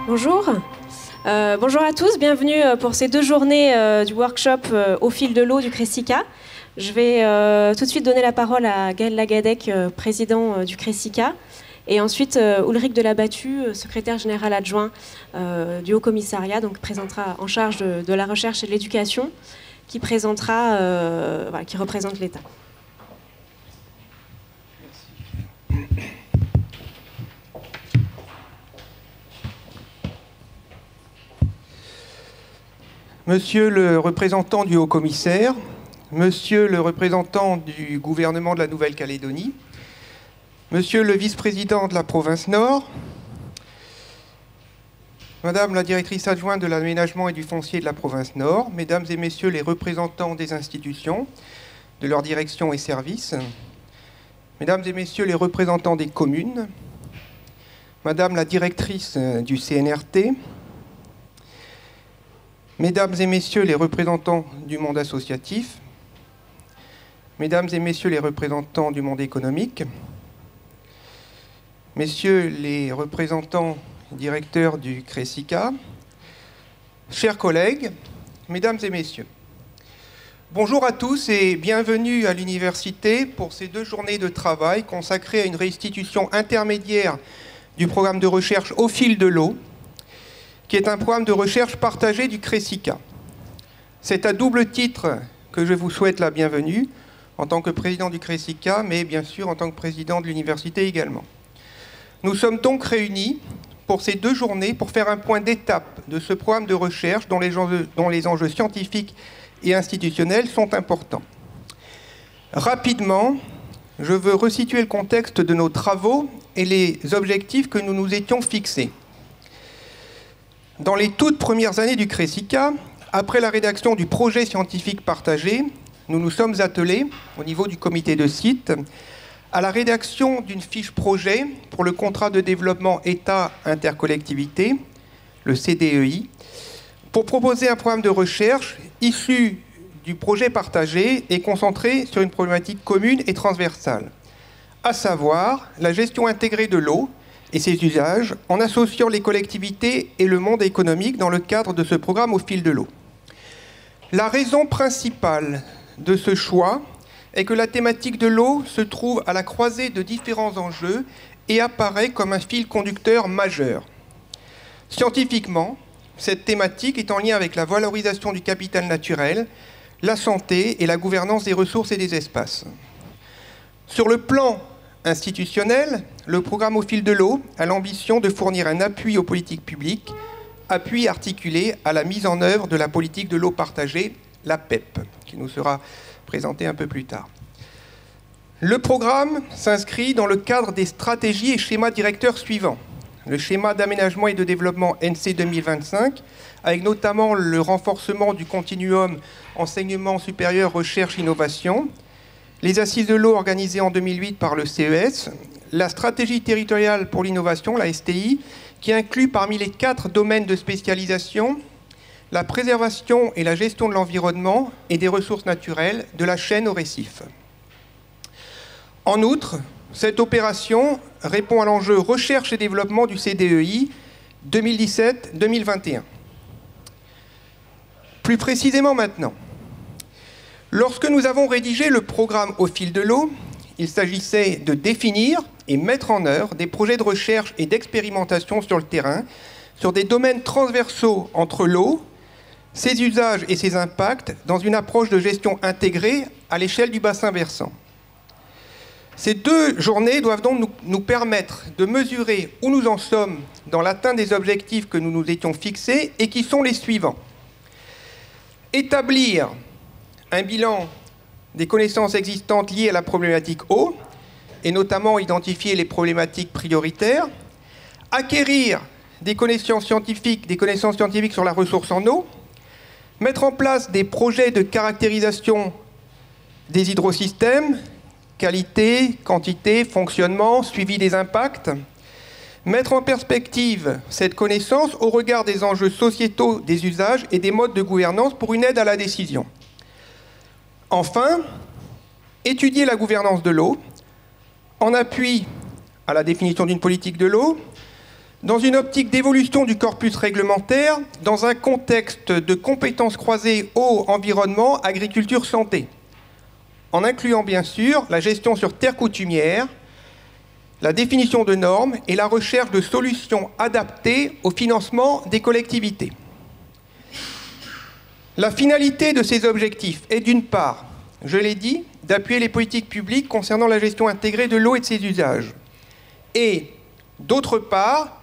Bonjour. Bonjour à tous, bienvenue pour ces 2 journées du workshop au fil de l'eau du Cressica. Je vais tout de suite donner la parole à Gaël Lagadec, président du Cressica, et ensuite Ulrich Delabattu, secrétaire général adjoint du Haut Commissariat, donc présentera en charge de la recherche et de l'éducation, qui représente l'État. Monsieur le représentant du Haut-Commissaire, Monsieur le représentant du gouvernement de la Nouvelle-Calédonie, Monsieur le vice-président de la province Nord, Madame la directrice adjointe de l'aménagement et du foncier de la province Nord, Mesdames et Messieurs les représentants des institutions, de leur direction et services, Mesdames et Messieurs les représentants des communes, Madame la directrice du CNRT, Mesdames et Messieurs les représentants du monde associatif, Mesdames et Messieurs les représentants du monde économique, Messieurs les représentants directeurs du Cressica, chers collègues, Mesdames et Messieurs, bonjour à tous et bienvenue à l'université pour ces 2 journées de travail consacrées à une restitution intermédiaire du programme de recherche au fil de l'eau, qui est un programme de recherche partagé du Cressica. C'est à double titre que je vous souhaite la bienvenue, en tant que président du Cressica, mais bien sûr en tant que président de l'université également. Nous sommes donc réunis pour ces 2 journées pour faire un point d'étape de ce programme de recherche dont les enjeux scientifiques et institutionnels sont importants. Rapidement, je veux resituer le contexte de nos travaux et les objectifs que nous nous étions fixés. Dans les toutes premières années du Cressica, après la rédaction du projet scientifique partagé, nous nous sommes attelés, au niveau du comité de site, à la rédaction d'une fiche projet pour le contrat de développement État-Intercollectivité, le CDEI, pour proposer un programme de recherche issu du projet partagé et concentré sur une problématique commune et transversale, à savoir la gestion intégrée de l'eau et ses usages, en associant les collectivités et le monde économique dans le cadre de ce programme au fil de l'eau. La raison principale de ce choix est que la thématique de l'eau se trouve à la croisée de différents enjeux et apparaît comme un fil conducteur majeur. Scientifiquement, cette thématique est en lien avec la valorisation du capital naturel, la santé et la gouvernance des ressources et des espaces. Sur le plan institutionnel, le programme au fil de l'eau a l'ambition de fournir un appui aux politiques publiques, appui articulé à la mise en œuvre de la politique de l'eau partagée, la PEP, qui nous sera présentée un peu plus tard. Le programme s'inscrit dans le cadre des stratégies et schémas directeurs suivants. Le schéma d'aménagement et de développement NC 2025, avec notamment le renforcement du continuum enseignement supérieur, recherche, innovation, les assises de l'eau organisées en 2008 par le CES, la stratégie territoriale pour l'innovation, la STI, qui inclut parmi les 4 domaines de spécialisation la préservation et la gestion de l'environnement et des ressources naturelles de la chaîne au récif. En outre, cette opération répond à l'enjeu recherche et développement du CDEI 2017-2021. Plus précisément maintenant, lorsque nous avons rédigé le programme au fil de l'eau, il s'agissait de définir et mettre en œuvre des projets de recherche et d'expérimentation sur le terrain, sur des domaines transversaux entre l'eau, ses usages et ses impacts, dans une approche de gestion intégrée à l'échelle du bassin versant. Ces 2 journées doivent donc nous permettre de mesurer où nous en sommes dans l'atteinte des objectifs que nous nous étions fixés et qui sont les suivants. Établir un bilan des connaissances existantes liées à la problématique eau, et notamment identifier les problématiques prioritaires, acquérir des connaissances scientifiques sur la ressource en eau, mettre en place des projets de caractérisation des hydrosystèmes, qualité, quantité, fonctionnement, suivi des impacts, mettre en perspective cette connaissance au regard des enjeux sociétaux, des usages et des modes de gouvernance pour une aide à la décision. Enfin, étudier la gouvernance de l'eau en appui à la définition d'une politique de l'eau, Dans une optique d'évolution du corpus réglementaire, dans un contexte de compétences croisées eau, environnement, agriculture, santé, en incluant bien sûr la gestion sur terre coutumière, la définition de normes et la recherche de solutions adaptées au financement des collectivités. La finalité de ces objectifs est d'une part, je l'ai dit, d'appuyer les politiques publiques concernant la gestion intégrée de l'eau et de ses usages, et d'autre part,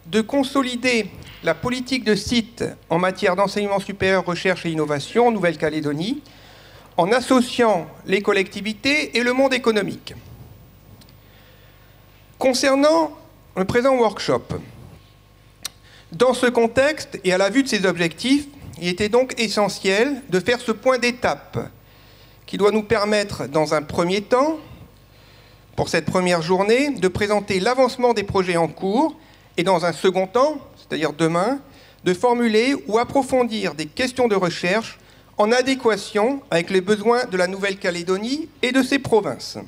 de consolider la politique de site en matière d'enseignement supérieur, recherche et innovation en Nouvelle-Calédonie, en associant les collectivités et le monde économique. Concernant le présent workshop, dans ce contexte et à la vue de ces objectifs, il était donc essentiel de faire ce point d'étape qui doit nous permettre, dans un premier temps, pour cette première journée, de présenter l'avancement des projets en cours et dans un second temps, c'est-à-dire demain, de formuler ou approfondir des questions de recherche en adéquation avec les besoins de la Nouvelle-Calédonie et de ses provinces.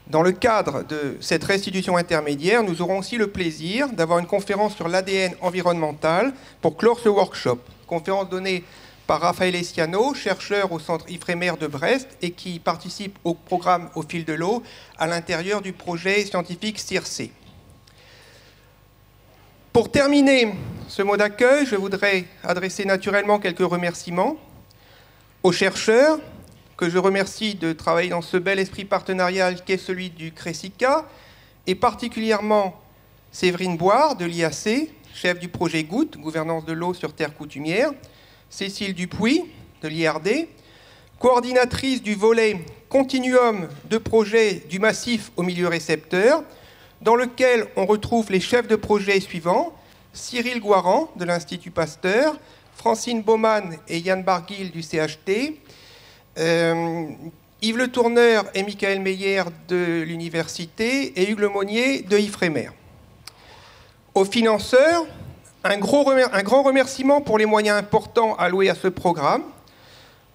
Dans le cadre de cette restitution intermédiaire, nous aurons aussi le plaisir d'avoir une conférence sur l'ADN environnemental pour clore ce workshop. Conférence donnée par Raphaël Estiano, chercheur au centre Ifremer de Brest et qui participe au programme Au fil de l'eau à l'intérieur du projet scientifique CIRCE. Pour terminer ce mot d'accueil, je voudrais adresser naturellement quelques remerciements aux chercheurs, que je remercie de travailler dans ce bel esprit partenarial qu'est celui du CRESICA, et particulièrement Séverine Boire de l'IAC, chef du projet Goutte, gouvernance de l'eau sur terre coutumière, Cécile Dupuis de l'IRD, coordinatrice du volet Continuum de projet du massif au milieu récepteur, dans lequel on retrouve les chefs de projet suivants, Cyril Guaran de l'Institut Pasteur, Francine Baumann et Yann Barguil du CHT, Yves Le Tourneur et Michael Meyer de l'université et Hugues Lemonnier de Ifremer. Aux financeurs, un grand remerciement pour les moyens importants alloués à ce programme.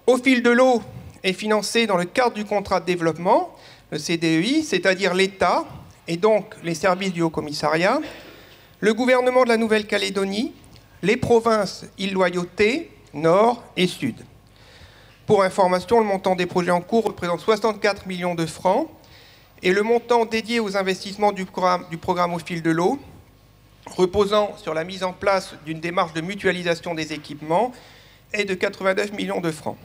Au fil de l'eau est financé dans le cadre du contrat de développement, le CDEI, c'est-à-dire l'État et donc les services du Haut-Commissariat, le gouvernement de la Nouvelle-Calédonie, les provinces île-Loyauté, Nord et Sud. Pour information, le montant des projets en cours représente 64 millions de francs et le montant dédié aux investissements du programme Au fil de l'eau, reposant sur la mise en place d'une démarche de mutualisation des équipements, est de 89 millions de francs.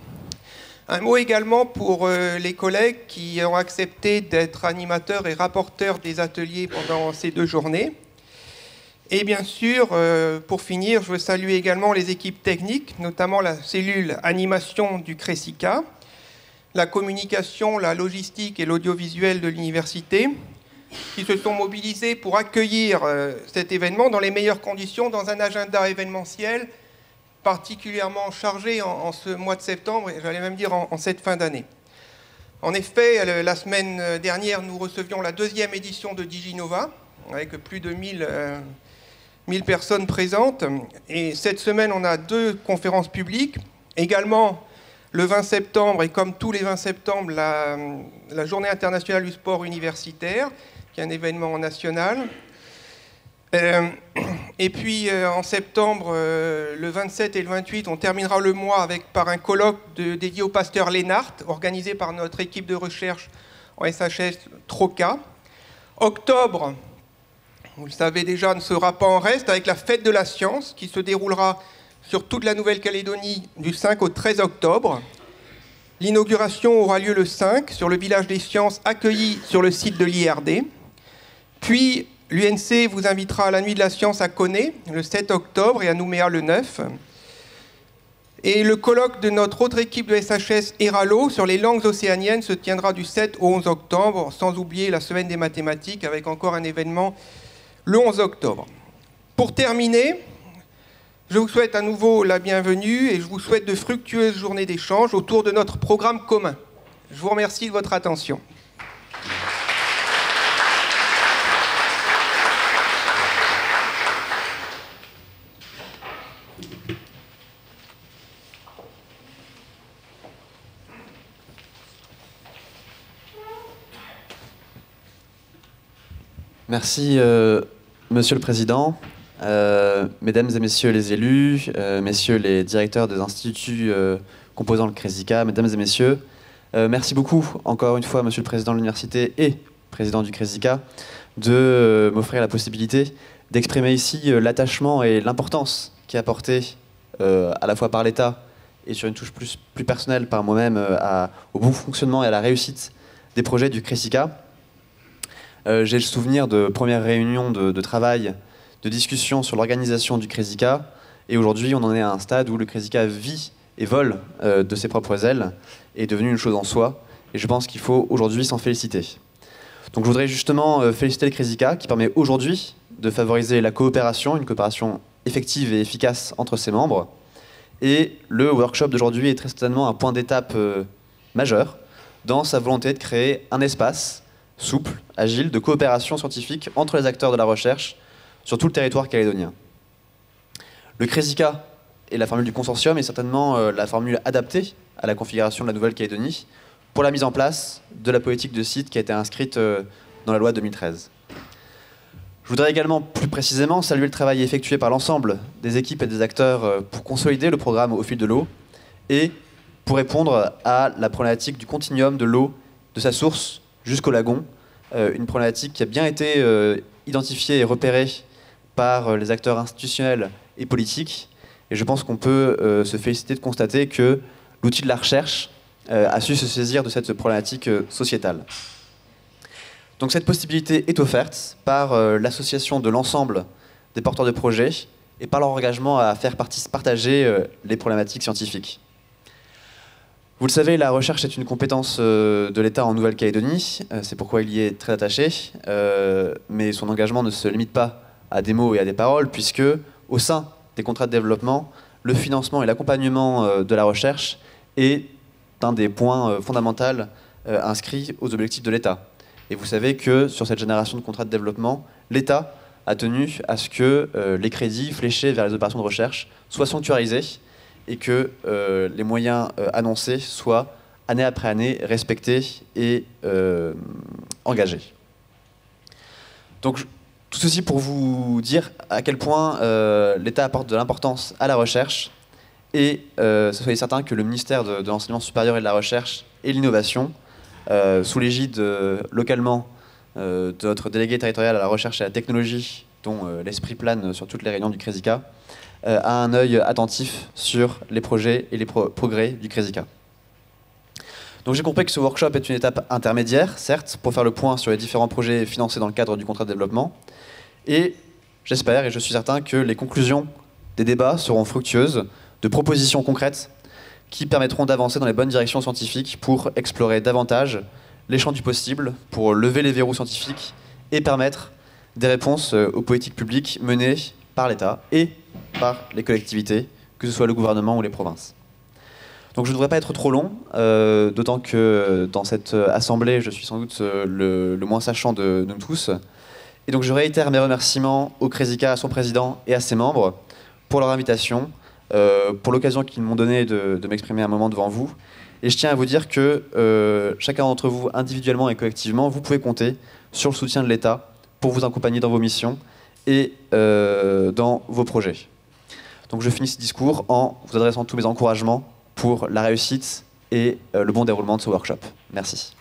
Un mot également pour les collègues qui ont accepté d'être animateurs et rapporteurs des ateliers pendant ces 2 journées. Et bien sûr, pour finir, je veux saluer également les équipes techniques, notamment la cellule animation du CRESICA, la communication, la logistique et l'audiovisuel de l'université, qui se sont mobilisés pour accueillir cet événement dans les meilleures conditions, dans un agenda événementiel particulièrement chargé en ce mois de septembre, et j'allais même dire en cette fin d'année. En effet, la semaine dernière, nous recevions la 2e édition de DigiNova, avec plus de 1000 personnes présentes. Et cette semaine, on a 2 conférences publiques. Également, le 20 septembre, et comme tous les 20 septembre, la Journée internationale du sport universitaire, qui est un événement national. Et puis, en septembre, le 27 et le 28, on terminera le mois par un colloque dédié au pasteur Lénart, organisé par notre équipe de recherche en SHS Troca. Octobre, vous le savez déjà, ne sera pas en reste, avec la fête de la science qui se déroulera sur toute la Nouvelle-Calédonie du 5 au 13 octobre. L'inauguration aura lieu le 5 sur le village des sciences accueilli sur le site de l'IRD. Puis l'UNC vous invitera à la nuit de la science à Koné le 7 octobre et à Nouméa le 9. Et le colloque de notre autre équipe de SHS Eralo sur les langues océaniennes se tiendra du 7 au 11 octobre, sans oublier la semaine des mathématiques avec encore un événement le 11 octobre. Pour terminer, je vous souhaite à nouveau la bienvenue et je vous souhaite de fructueuses journées d'échange autour de notre programme commun. Je vous remercie de votre attention. Merci, Monsieur le Président, Mesdames et Messieurs les élus, Messieurs les directeurs des instituts composant le CRESICA, Mesdames et Messieurs, merci beaucoup, encore une fois, Monsieur le Président de l'Université et Président du CRESICA, de m'offrir la possibilité d'exprimer ici l'attachement et l'importance qui est apportée à la fois par l'État et sur une touche plus personnelle par moi-même au bon fonctionnement et à la réussite des projets du CRESICA. J'ai le souvenir de premières réunions de travail, de discussions sur l'organisation du CRESICA, et aujourd'hui on en est à un stade où le CRESICA vit et vole de ses propres ailes, et est devenu une chose en soi, et je pense qu'il faut aujourd'hui s'en féliciter. Donc je voudrais justement féliciter le CRESICA qui permet aujourd'hui de favoriser la coopération, une coopération effective et efficace entre ses membres, et le workshop d'aujourd'hui est très certainement un point d'étape majeur dans sa volonté de créer un espace souple, agile, de coopération scientifique entre les acteurs de la recherche sur tout le territoire calédonien. Le CRESICA et la formule du consortium est certainement la formule adaptée à la configuration de la Nouvelle-Calédonie pour la mise en place de la politique de site qui a été inscrite dans la loi 2013. Je voudrais également plus précisément saluer le travail effectué par l'ensemble des équipes et des acteurs pour consolider le programme au fil de l'eau et pour répondre à la problématique du continuum de l'eau, de sa source jusqu'au lagon, une problématique qui a bien été identifiée et repérée par les acteurs institutionnels et politiques. Et je pense qu'on peut se féliciter de constater que l'outil de la recherche a su se saisir de cette problématique sociétale. Donc cette possibilité est offerte par l'association de l'ensemble des porteurs de projets et par leur engagement à faire partager les problématiques scientifiques. Vous le savez, la recherche est une compétence de l'État en Nouvelle-Calédonie, c'est pourquoi il y est très attaché, mais son engagement ne se limite pas à des mots et à des paroles, puisque au sein des contrats de développement, le financement et l'accompagnement de la recherche est un des points fondamentaux inscrits aux objectifs de l'État. Et vous savez que sur cette génération de contrats de développement, l'État a tenu à ce que les crédits fléchés vers les opérations de recherche soient sanctuarisés et que les moyens annoncés soient, année après année, respectés et engagés. Donc, tout ceci pour vous dire à quel point l'État apporte de l'importance à la recherche et soyez certain que le ministère de l'Enseignement supérieur et de la Recherche et de l'Innovation, sous l'égide localement de notre délégué territorial à la recherche et à la technologie, dont l'esprit plane sur toutes les réunions du CRESICA, a un œil attentif sur les projets et les progrès du CRESICA. Donc j'ai compris que ce workshop est une étape intermédiaire, certes, pour faire le point sur les différents projets financés dans le cadre du contrat de développement, et j'espère et je suis certain que les conclusions des débats seront fructueuses de propositions concrètes qui permettront d'avancer dans les bonnes directions scientifiques pour explorer davantage les champs du possible, pour lever les verrous scientifiques et permettre des réponses aux politiques publiques menées par l'État et par les collectivités, que ce soit le gouvernement ou les provinces. Donc je ne voudrais pas être trop long, d'autant que dans cette assemblée, je suis sans doute le moins sachant de nous tous. Et donc je réitère mes remerciements au CRESICA, à son président et à ses membres pour leur invitation, pour l'occasion qu'ils m'ont donnée de m'exprimer un moment devant vous. Et je tiens à vous dire que chacun d'entre vous, individuellement et collectivement, vous pouvez compter sur le soutien de l'État pour vous accompagner dans vos missions et dans vos projets. Donc je finis ce discours en vous adressant tous mes encouragements pour la réussite et le bon déroulement de ce workshop. Merci.